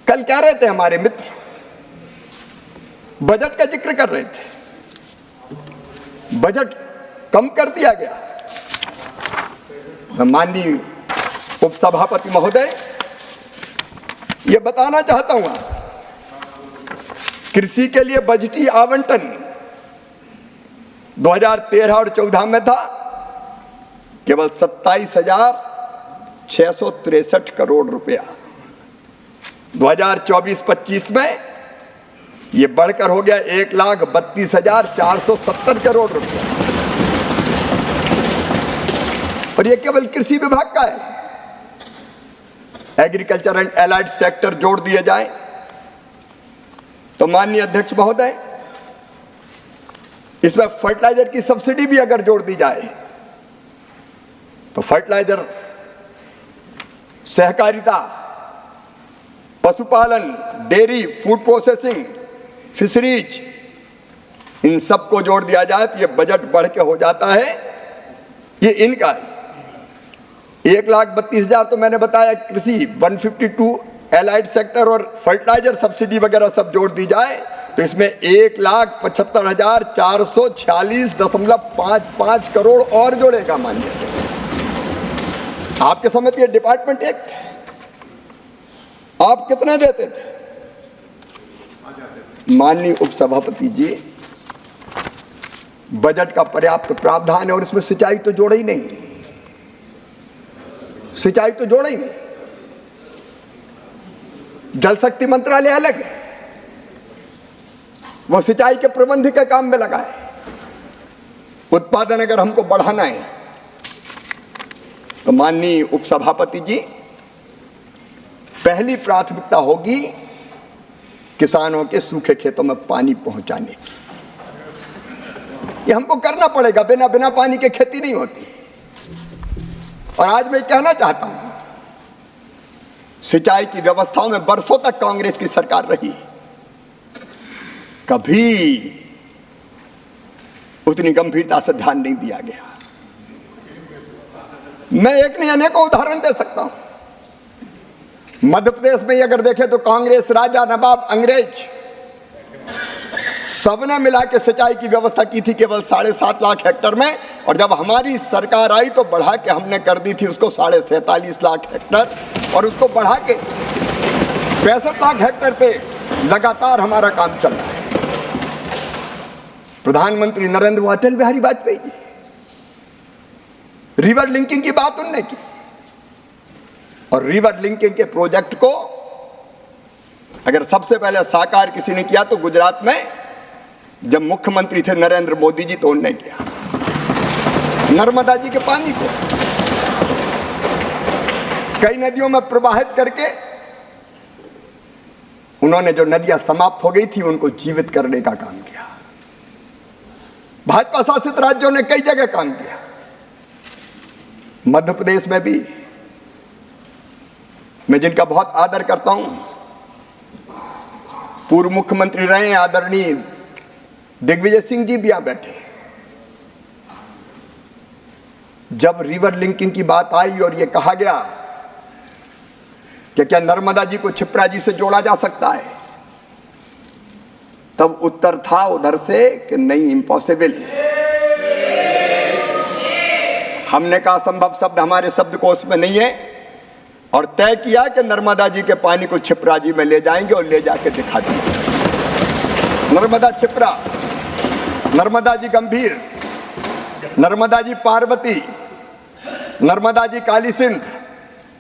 कल कह रहे थे हमारे मित्र, बजट का जिक्र कर रहे थे, बजट कम कर दिया गया। मैं माननीय उपसभापति महोदय ये बताना चाहता हूं, कृषि के लिए बजटीय आवंटन 2013 और 14 में था केवल 27,663 करोड़ रुपया। 2024-25 में ये बढ़कर हो गया 1,32,470 करोड़ रुपया, और ये केवल कृषि विभाग का है। एग्रीकल्चर एंड एलाइड सेक्टर जोड़ दिए जाए तो माननीय अध्यक्ष महोदय, इसमें फर्टिलाइजर की सब्सिडी भी अगर जोड़ दी जाए तो फर्टिलाइजर, सहकारिता, पशुपालन, डेयरी, फूड प्रोसेसिंग, फिशरीज, इन सबको जोड़ दिया जाए तो ये बजट बढ़ के हो जाता है, ये इनका है 1,32,000 तो मैंने बताया कृषि, 152 एलाइड सेक्टर और फर्टिलाइजर सब्सिडी वगैरह सब जोड़ दी जाए तो इसमें 1,75,446.55 करोड़ और जोड़ेगा। मानिए आपके समय तो ये डिपार्टमेंट एक थे, आप कितने देते थे? माननीय उपसभापति जी, बजट का पर्याप्त प्रावधान है और इसमें सिंचाई तो जोड़ा ही नहीं, सिंचाई तो जोड़ा ही नहीं। जल शक्ति मंत्रालय अलग है, वो सिंचाई के प्रबंध के काम में लगा है। उत्पादन अगर हमको बढ़ाना है तो माननीय उपसभापति जी, पहली प्राथमिकता होगी किसानों के सूखे खेतों में पानी पहुंचाने की। ये हमको करना पड़ेगा, बिना पानी के खेती नहीं होती। और आज मैं कहना चाहता हूं, सिंचाई की व्यवस्थाओं में बरसों तक कांग्रेस की सरकार रही, कभी उतनी गंभीरता से ध्यान नहीं दिया गया। मैं एक नहीं अनेकों उदाहरण दे सकता हूं। मध्य प्रदेश में अगर देखें तो कांग्रेस, राजा, नवाब, अंग्रेज सबने मिला के सिंचाई की व्यवस्था की थी केवल 7.5 लाख हेक्टर में, और जब हमारी सरकार आई तो बढ़ा के हमने कर दी थी उसको 47.5 लाख हेक्टर, और उसको बढ़ा के 65 लाख हेक्टर पे लगातार हमारा काम चल रहा है। प्रधानमंत्री नरेंद्र मोदी, अटल बिहारी वाजपेयी जी, रिवर लिंकिंग की बात उन्होंने की, और रिवर लिंकिंग के प्रोजेक्ट को अगर सबसे पहले साकार किसी ने किया तो गुजरात में जब मुख्यमंत्री थे नरेंद्र मोदी जी, तो उन्होंने किया। नर्मदा जी के पानी को कई नदियों में प्रवाहित करके उन्होंने जो नदियां समाप्त हो गई थी उनको जीवित करने का काम किया। भाजपा शासित राज्यों ने कई जगह काम किया, मध्य प्रदेश में भी। मैं जिनका बहुत आदर करता हूं, पूर्व मुख्यमंत्री रहे आदरणीय दिग्विजय सिंह जी भी यहां बैठे। जब रिवर लिंकिंग की बात आई और यह कहा गया कि क्या नर्मदा जी को क्षिप्रा जी से जोड़ा जा सकता है, तब उत्तर था उधर से कि नहीं, इम्पॉसिबल। हमने कहा संभव शब्द हमारे शब्दकोश में नहीं है, और तय किया कि नर्मदा जी के पानी को क्षिप्रा जी में ले जाएंगे और ले जाके दिखा देंगे। नर्मदा क्षिप्रा, नर्मदा जी गंभीर, नर्मदा जी पार्वती, नर्मदा जी काली सिंध,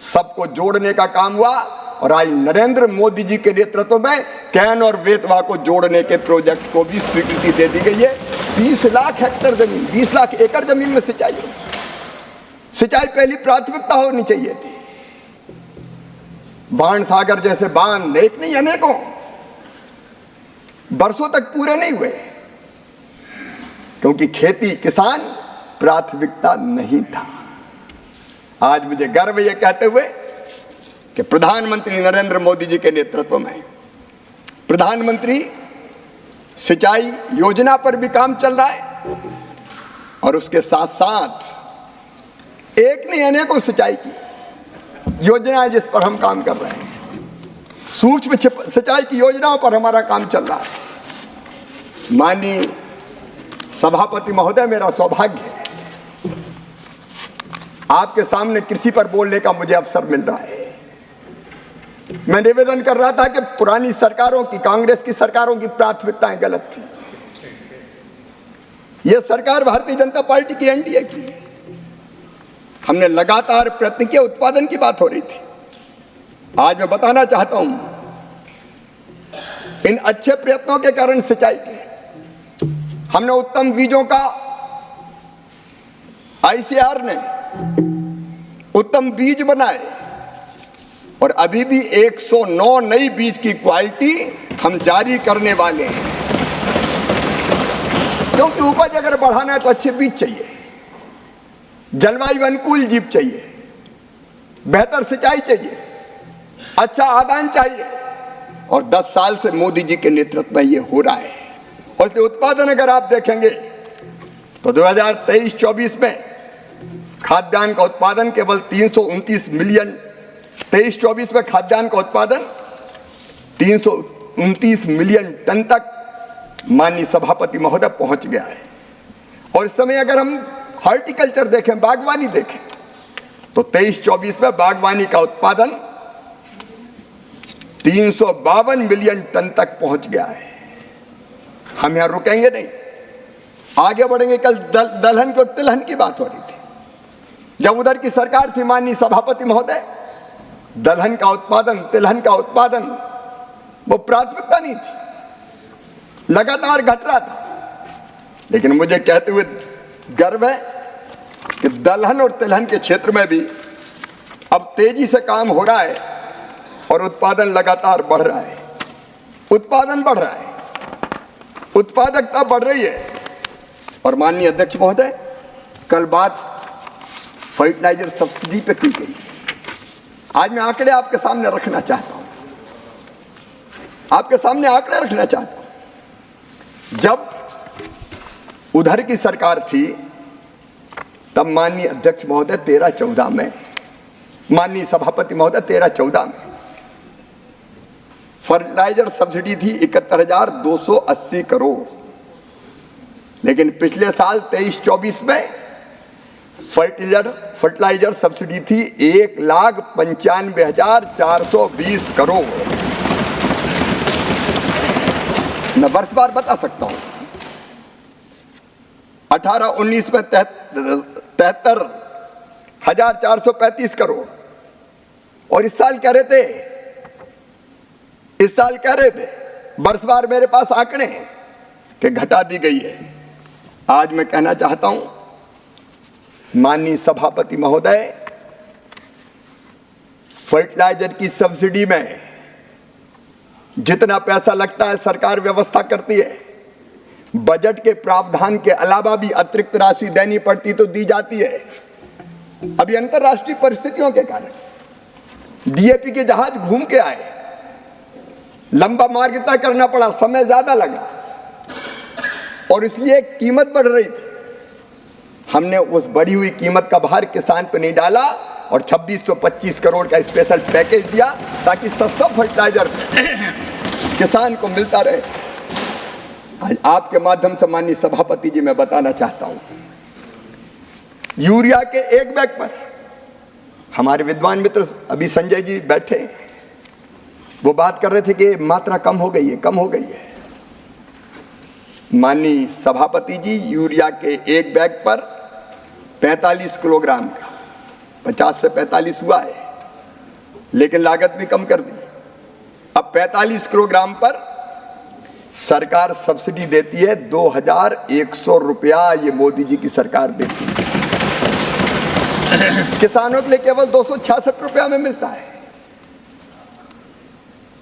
सबको जोड़ने का काम हुआ। और आज नरेंद्र मोदी जी के नेतृत्व में कैन और बेतवा को जोड़ने के प्रोजेक्ट को भी स्वीकृति दे दी गई है। 20 लाख हेक्टर जमीन, 20 लाख एकड़ जमीन में सिंचाई होगी। सिंचाई पहली प्राथमिकता होनी चाहिए थी। बाण सागर जैसे बांध एक नहीं अनेकों बरसों तक पूरे नहीं हुए, क्योंकि खेती, किसान प्राथमिकता नहीं था। आज मुझे गर्व यह कहते हुए कि प्रधानमंत्री नरेंद्र मोदी जी के नेतृत्व में प्रधानमंत्री सिंचाई योजना पर भी काम चल रहा है, और उसके साथ साथ एक नहीं अनेकों सिंचाई की योजनाएं जिस पर हम काम कर रहे हैं। सूक्ष्म सिंचाई की योजनाओं पर हमारा काम चल रहा है। माननीय सभापति महोदय, मेरा सौभाग्य है आपके सामने कृषि पर बोलने का मुझे अवसर मिल रहा है। मैं निवेदन कर रहा था कि पुरानी सरकारों की, कांग्रेस की सरकारों की प्राथमिकताएं गलत थी। यह सरकार भारतीय जनता पार्टी की, एनडीए की। हमने लगातार प्रयत्न किए, उत्पादन की बात हो रही थी। आज मैं बताना चाहता हूं, इन अच्छे प्रयत्नों के कारण सिंचाई के हमने उत्तम बीजों का, आईसीआर ने उत्तम बीज बनाए और अभी भी 109 नई बीज की क्वालिटी हम जारी करने वाले हैं। क्योंकि उपज अगर बढ़ाना है तो अच्छे बीज चाहिए, जलवायु अनुकूल जीव चाहिए, बेहतर सिंचाई चाहिए, अच्छा आदान चाहिए। और 10 साल से मोदी जी के नेतृत्व में ये हो रहा है। और इसलिए उत्पादन अगर आप देखेंगे तो 2023-24 में खाद्यान्न का उत्पादन केवल 329 मिलियन, 23-24 में खाद्यान्न का उत्पादन 329 मिलियन टन तक माननीय सभापति महोदय पहुंच गया है। और इस समय अगर हम हॉर्टिकल्चर देखें, बागवानी देखें, तो 23-24 में बागवानी का उत्पादन 352 मिलियन टन तक पहुंच गया है। हम यहां रुकेंगे नहीं, आगे बढ़ेंगे। कल दलहन और तिलहन की बात हो रही थी। जब उधर की सरकार थी माननीय सभापति महोदय, दलहन का उत्पादन, तिलहन का उत्पादन वो प्राथमिकता नहीं थी, लगातार घट रहा था। लेकिन मुझे कहते हुए गर्व है कि दलहन और तिलहन के क्षेत्र में भी अब तेजी से काम हो रहा है और उत्पादन लगातार बढ़ रहा है। उत्पादन बढ़ रहा है, उत्पादकता बढ़ रही है। और माननीय अध्यक्ष महोदय, कल बात फर्टिलाइजर सब्सिडी पे की गई। आज मैं आंकड़े आपके सामने रखना चाहता हूं, आपके सामने आंकड़े रखना चाहता हूं। जब उधर की सरकार थी तब माननीय अध्यक्ष महोदय 13-14 में, माननीय सभापति महोदय 13-14 में फर्टिलाइजर सब्सिडी थी 71,280 करोड़। लेकिन पिछले साल 23-24 में फर्टिलाइजर सब्सिडी थी 1,95,420 करोड़। मैं वर्षवार बता सकता हूं। 18-19 में 73,435 करोड़। और इस साल कह रहे थे वर्षवार मेरे पास आंकड़े हैं कि घटा दी गई है। आज मैं कहना चाहता हूं माननीय सभापति महोदय, फर्टिलाइजर की सब्सिडी में जितना पैसा लगता है सरकार व्यवस्था करती है। बजट के प्रावधान के अलावा भी अतिरिक्त राशि देनी पड़ती तो दी जाती है। अभी अंतर्राष्ट्रीय परिस्थितियों के कारण डीएपी के जहाज घूम के आए, लंबा मार्ग तय करना पड़ा, समय ज्यादा लगा और इसलिए कीमत बढ़ रही थी। हमने उस बढ़ी हुई कीमत का भार किसान पे नहीं डाला और 2625 करोड़ का स्पेशल पैकेज दिया ताकि सस्ता फर्टिलाइजर किसान को मिलता रहे। आज आपके माध्यम से माननीय सभापति जी मैं बताना चाहता हूं, यूरिया के एक बैग पर हमारे विद्वान मित्र अभी संजय जी बैठे, वो बात कर रहे थे कि मात्रा कम हो गई है। माननीय सभापति जी, यूरिया के एक बैग पर 45 किलोग्राम का 50 से 45 हुआ है, लेकिन लागत भी कम कर दी। अब 45 किलोग्राम पर सरकार सब्सिडी देती है 2,100 रुपया। ये मोदी जी की सरकार देती है। किसानों के लिए केवल 266 रुपया में मिलता है।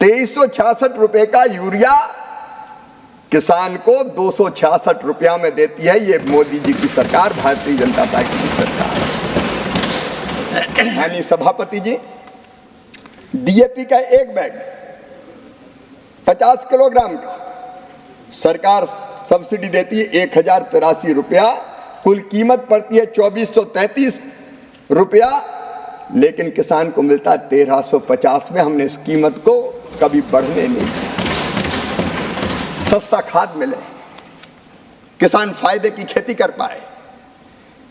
2366 रुपए का यूरिया किसान को 266 रुपया में देती है ये मोदी जी की सरकार, भारतीय जनता पार्टी की सरकार। माननीय सभापति जी, डीएपी का एक बैग 50 किलोग्राम का सरकार सब्सिडी देती है 1,083 रुपया। कुल कीमत पड़ती है 2,433 रुपया, लेकिन किसान को मिलता है 1,350 में। हमने इस कीमत को ग्रोथ कभी बढ़ने नहीं दी। सस्ता खाद मिले, किसान फायदे की खेती कर पाए,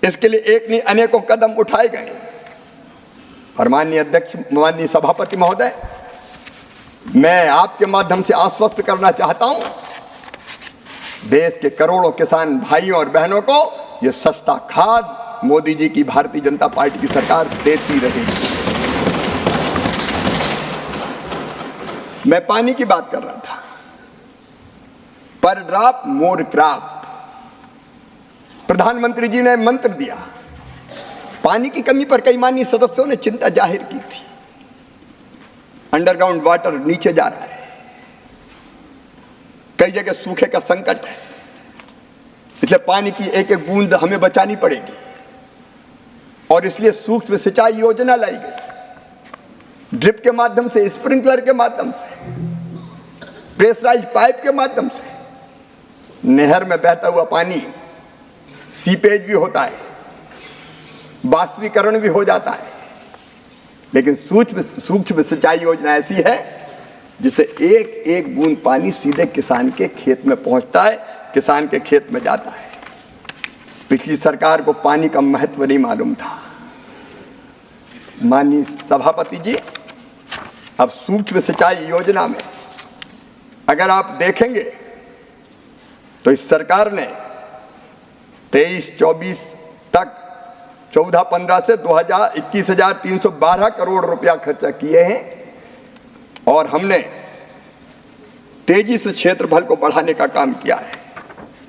इसके लिए एक नहीं अनेकों कदम उठाए गए। और माननीय अध्यक्ष, माननीय सभापति महोदय, मैं आपके माध्यम से आश्वस्त करना चाहता हूं, देश के करोड़ों किसान भाइयों और बहनों को यह सस्ता खाद मोदी जी की भारतीय जनता पार्टी की सरकार देती रहेगी। मैं पानी की बात कर रहा था। पर ड्रॉप मोर क्रॉप, प्रधानमंत्री जी ने मंत्र दिया। पानी की कमी पर कई माननीय सदस्यों ने चिंता जाहिर की थी। अंडरग्राउंड वाटर नीचे जा रहा है, कई जगह सूखे का संकट है, इसलिए पानी की एक एक बूंद हमें बचानी पड़ेगी। और इसलिए सूक्ष्म सिंचाई योजना लाई गई, ड्रिप के माध्यम से, स्प्रिंकलर के माध्यम से, प्रेशराइज पाइप के माध्यम से नहर में बहता हुआ पानी सीपेज भी होता है, बाष्पीकरण भी हो जाता है। लेकिन सूक्ष्म सिंचाई योजना ऐसी है जिससे एक एक बूंद पानी सीधे किसान के खेत में पहुंचता है, किसान के खेत में जाता है। पिछली सरकार को पानी का महत्व नहीं मालूम था। माननीय सभापति जी, अब सूक्ष्म सिंचाई योजना में अगर आप देखेंगे तो इस सरकार ने 23-24 तक 14-15 से 21,312 करोड़ रुपया खर्चा किए हैं। और हमने तेजी से क्षेत्रफल को बढ़ाने का काम किया है।